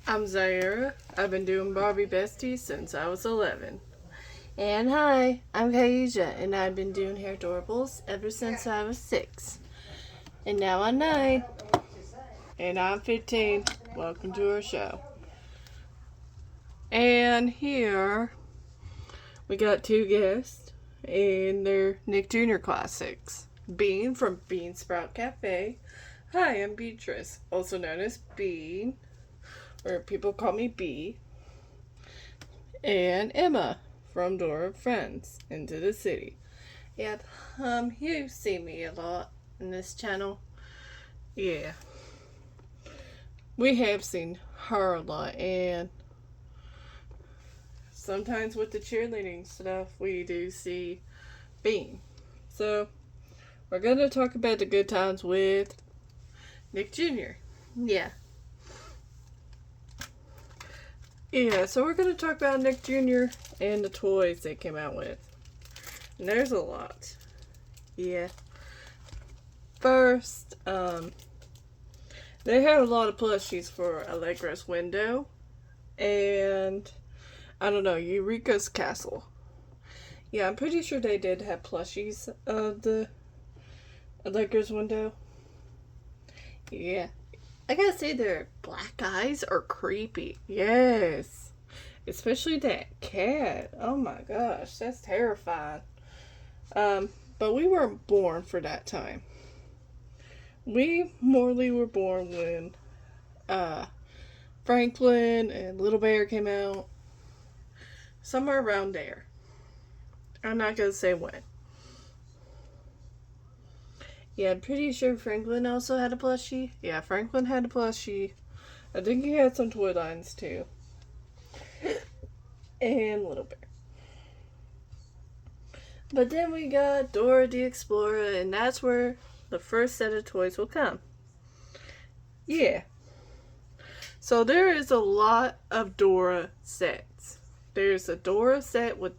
I'm Zaira. I've been doing Barbie Besties since I was 11. And hi, I'm Kaija, and I've been doing hair doorables ever since I was 6. And now I'm 9. And I'm 15. Welcome to our show. And here we got two guests, and they're Nick Jr. classics. Bean from Bean Sprout Cafe. Hi, I'm Beatrice, also known as Bean, or people call me B. And Emma from Door of Friends Into the City. Yep, you see me a lot in this channel. Yeah. We have seen her a lot, and sometimes with the cheerleading stuff, we do see Bean. So, we're going to talk about the good times with Nick Jr. Yeah. Yeah, so we're going to talk about Nick Jr. and the toys they came out with. And there's a lot. Yeah. First, they had a lot of plushies for Allegra's window. And, I don't know, Eureka's castle. Yeah, I'm pretty sure they did have plushies of the Allegra's window. Yeah. I gotta say, their black eyes are creepy. Yes. Especially that cat. Oh my gosh, that's terrifying. But we weren't born for that time. We morely were born when Franklin and Little Bear came out. Somewhere around there. I'm not gonna say when. Yeah, I'm pretty sure Franklin also had a plushie. Yeah, Franklin had a plushie. I think he had some toy lines too. And Little Bear. But then we got Dora the Explorer, and that's where the first set of toys will come. Yeah. So there is a lot of Dora sets. There's a Dora set with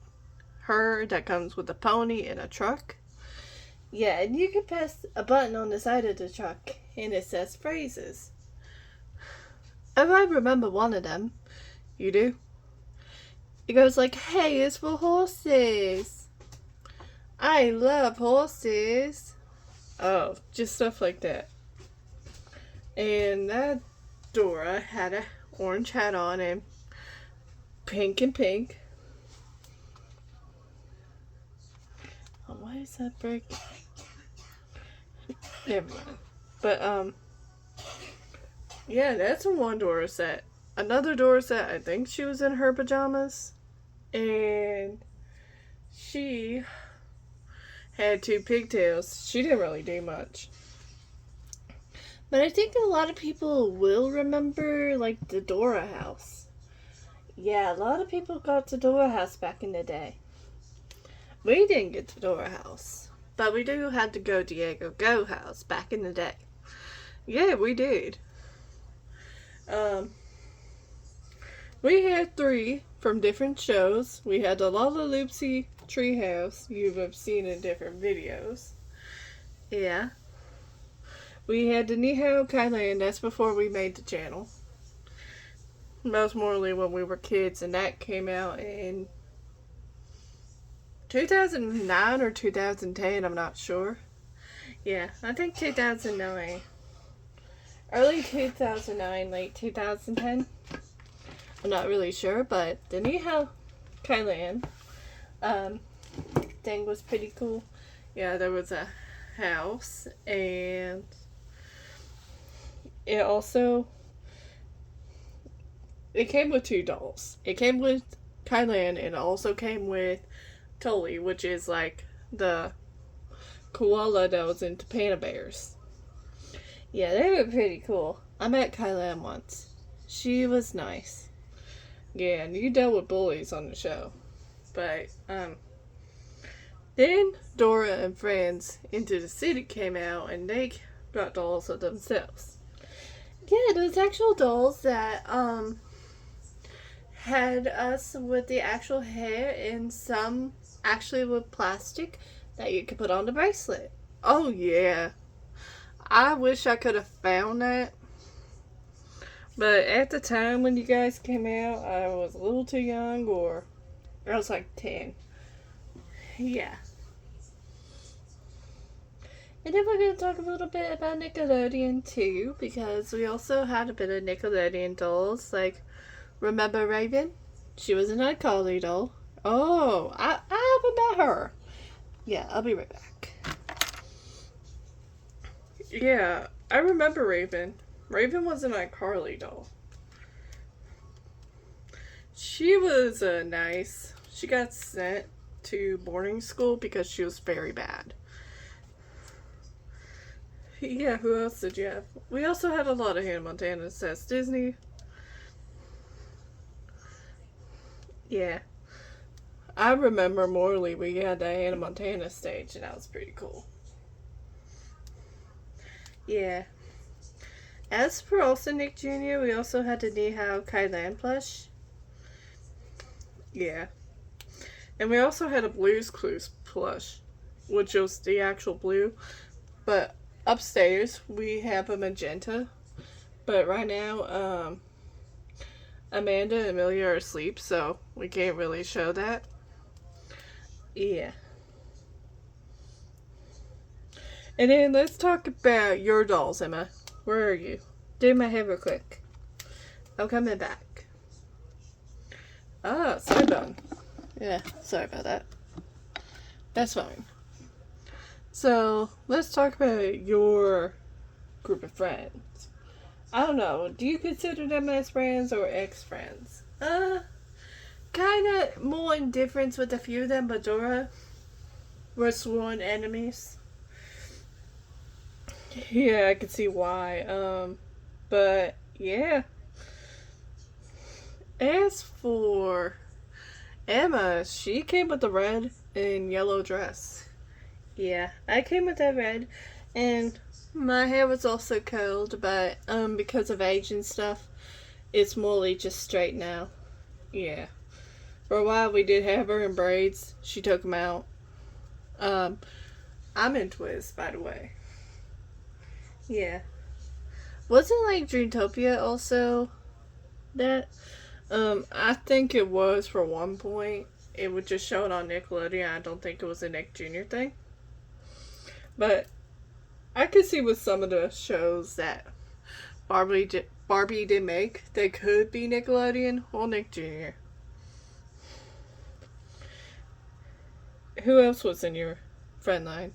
her that comes with a pony and a truck. Yeah, and you can press a button on the side of the truck, and it says phrases. Oh, I remember one of them. You do? It goes like, "Hey, it's for horses. I love horses." Oh, just stuff like that. And that Dora had an orange hat on and pink and pink. Oh, why is that breaking? Never mind. But, yeah, that's a one Dora set. Another Dora set, I think she was in her pajamas. And she had two pigtails. She didn't really do much. But I think a lot of people will remember, like, the Dora house. Yeah, a lot of people got the Dora house back in the day. We didn't get the Dora house, but we do have the Go Diego Go house back in the day. Yeah, we did. We had 3 from different shows. We had the Lalaloopsy Treehouse you have seen in different videos. Yeah. We had the Nihao Kailan, that's before we made the channel. Most morely when we were kids, and that came out in 2009 or 2010, I'm not sure. Yeah, I think 2009. Early 2009, late 2010. I'm not really sure, but the Nihao Kailan thing was pretty cool. Yeah, there was a house, and it came with 2 dolls. It came with Kailan, and it also came with Tully, which is like the koala that was into Panda Bears. Yeah, they were pretty cool. I met Kailan once. She was nice. Yeah, and you dealt with bullies on the show. But, then Dora and Friends Into the City came out, and they got dolls of themselves. Yeah, those actual dolls that, had us with the actual hair, and some actually with plastic that you could put on the bracelet. Oh, yeah. I wish I could have found that. But at the time when you guys came out, I was a little too young, or I was like 10. Yeah. And then we're going to talk a little bit about Nickelodeon too, because we also had a bit of Nickelodeon dolls. Like, remember Raven? She was an iCarly doll. Oh, I haven't met her. Yeah, I'll be right back. Yeah, I remember Raven. Raven was an iCarly doll. She was nice. She got sent to boarding school because she was very bad. Yeah, who else did you have? We also had a lot of Hannah Montana sets. Disney. Yeah. I remember Morley, we had the Hannah Montana stage, and that was pretty cool. Yeah. As for also Nick Jr., we also had the Nihao Kailan plush. Yeah. And we also had a Blue's Clues plush, which was the actual blue. But upstairs, we have a magenta. But right now, Amanda and Amelia are asleep, so we can't really show that. Yeah. And then let's talk about your dolls, Emma. Where are you? Do my hair real quick. I'm coming back. Ah, so done. Yeah, sorry about that. That's fine. So, let's talk about your group of friends. I don't know, do you consider them as friends or ex-friends? Kinda more indifference with a few of them, but Dora were sworn enemies. Yeah, I can see why. But yeah. As for Emma, she came with the red and yellow dress. Yeah, I came with that red, and my hair was also curled, but because of age and stuff, it's morely just straight now. Yeah. For a while, we did have her in braids. She took them out. I'm in twists, by the way. Yeah. Wasn't like Dreamtopia also that? I think it was for one point. It would just show it on Nickelodeon. I don't think it was a Nick Jr. thing. But I could see with some of the shows that Barbie did make, they could be Nickelodeon or Nick Jr. Who else was in your friend line?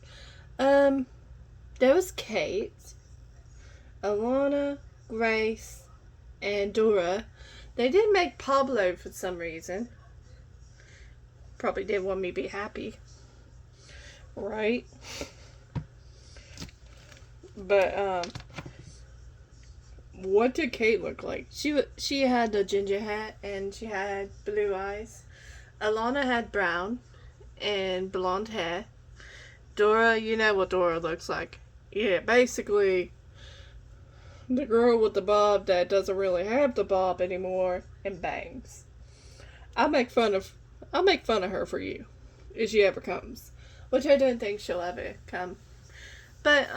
There was Kate, Alana, Grace, and Dora. They did make Pablo for some reason. Probably did want me to be happy. Right? But, what did Kate look like? She had a ginger hat and she had blue eyes. Alana had brown and blonde hair. Dora, you know what Dora looks like. Yeah, basically the girl with the bob that doesn't really have the bob anymore and bangs. I'll make fun of her for you if she ever comes. Which I don't think she'll ever come. But,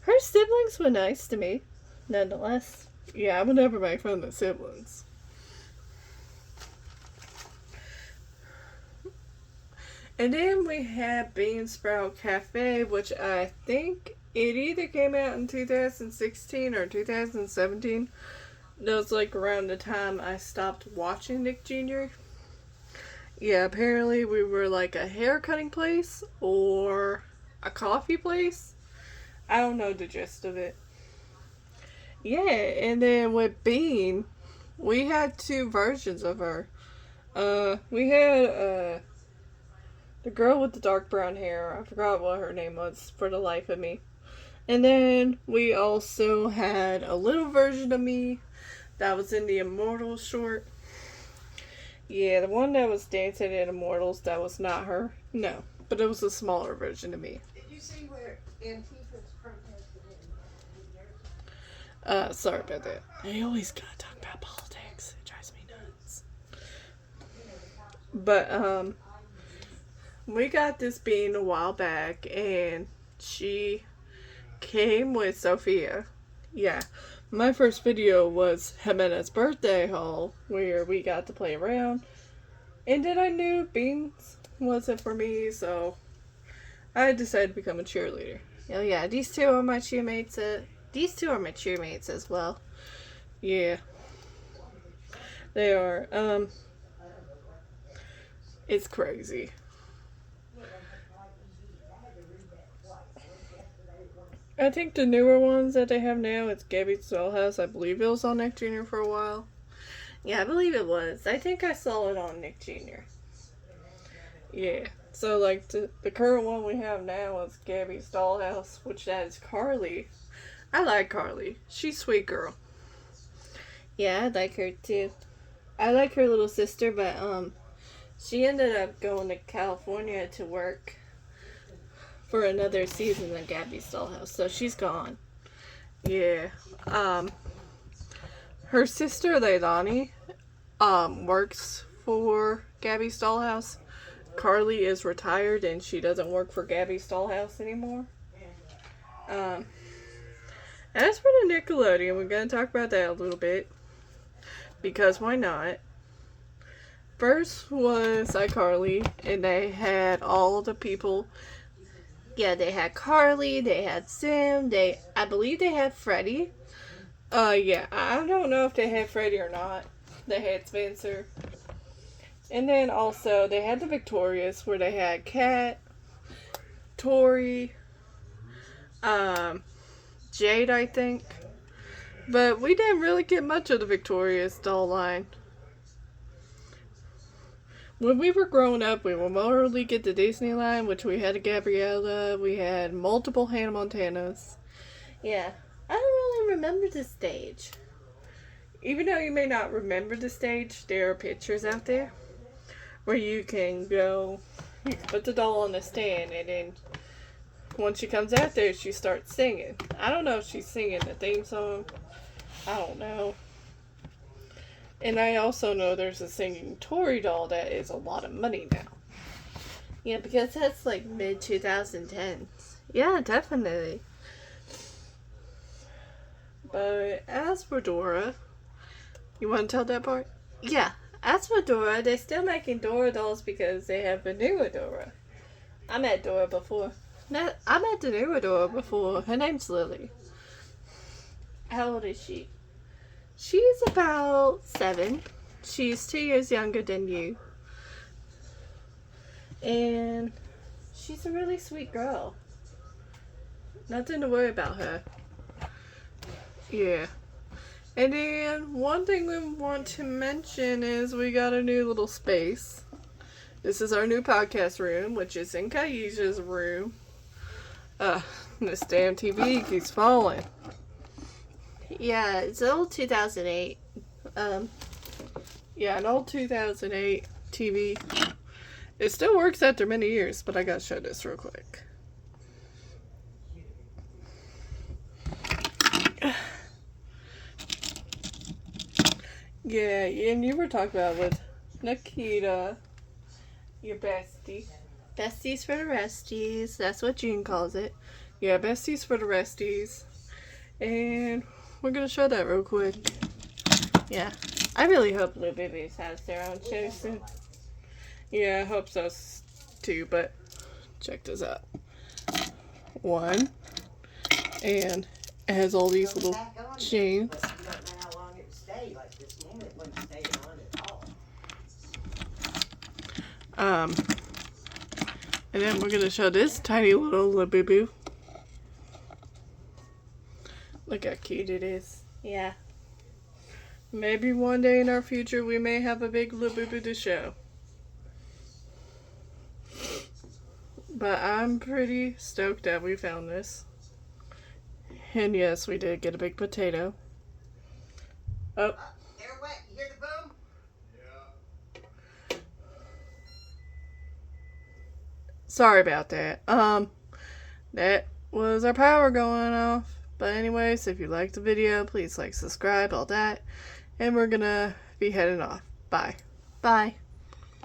her siblings were nice to me, nonetheless. Yeah, I would never make fun of the siblings. And then we have Bean Sprout Cafe, which I think it either came out in 2016 or 2017. That was like around the time I stopped watching Nick Jr. Yeah, apparently we were like a hair cutting place or a coffee place. I don't know the gist of it. Yeah, and then with Bean, we had two versions of her. We had the girl with the dark brown hair. I forgot what her name was for the life of me. And then we also had a little version of me that was in the Immortals short. Yeah, the one that was dancing in Immortals, that was not her. No, but it was a smaller version of me. Did you see where Antifa's protested in Sorry about that. I always gotta talk about politics. It drives me nuts. But, we got this Bean a while back, and she came with Sophia. Yeah. my first video was Jimena's birthday haul, where we got to play around. And then I knew beans wasn't for me, so I decided to become a cheerleader. Oh yeah, these two are my cheermates. These two are my cheermates as well. Yeah. They are. It's crazy. I think the newer ones that they have now, it's Gabby's Dollhouse. I believe it was on Nick Jr. for a while. Yeah, I believe it was. I think I saw it on Nick Jr. Yeah. So, like, the current one we have now is Gabby's Dollhouse, which that is Carly. I like Carly. She's a sweet girl. Yeah, I like her too. I like her little sister, but she ended up going to California to work for another season of Gabby's Dollhouse, so she's gone. Yeah. Her sister Leilani works for Gabby's Dollhouse. Carly is retired and she doesn't work for Gabby's Dollhouse anymore. As for the Nickelodeon, we're going to talk about that a little bit. Because why not? First was iCarly, and they had all the people. Yeah, they had Carly, they had Sam, I believe they had Freddie. Yeah, I don't know if they had Freddie or not. They had Spencer. And then also, they had the Victorious, where they had Kat, Tori, Jade, I think. But we didn't really get much of the Victorious doll line. When we were growing up, we would mostly get the Disney line, which we had a Gabriella, we had multiple Hannah Montanas. Yeah, I don't really remember the stage. Even though you may not remember the stage, there are pictures out there where you can put the doll on the stand, and then once she comes out there, she starts singing. I don't know if she's singing the theme song. I don't know. And I also know there's a singing Tori doll that is a lot of money now. Yeah, because that's like mid-2010s. Yeah, definitely. But as for Dora, you want to tell that part? Yeah, as for Dora, they're still making Dora dolls because they have the newer Dora. I met Dora before. I met the newer Dora before. Her name's Lily. How old is she? She's about 7. She's 2 years younger than you. And she's a really sweet girl. Nothing to worry about her. Yeah. And then one thing we want to mention is we got a new little space. This is our new podcast room, which is in Kaisha's room. This damn TV keeps falling. Yeah, it's an old 2008. Yeah, an old 2008 TV. It still works after many years, but I gotta show this real quick. Yeah, and you were talking about with Nikita, your bestie. Besties for the resties. That's what June calls it. Yeah, besties for the resties. And we're gonna show that real quick. Yeah. I really hope Blue Babies has their own show soon. Yeah, I hope so too, but check this out. One. And it has all these little chains. And then we're gonna show this tiny little Labubu. Look how cute it is. Yeah. Maybe one day in our future we may have a big Labubu to show. But I'm pretty stoked that we found this. And yes, we did get a big potato. Oh. Air wet, you hear the boom? Sorry about that. That was our power going off. But anyways, if you liked the video, please like, subscribe, all that. And we're gonna be heading off. Bye. Bye.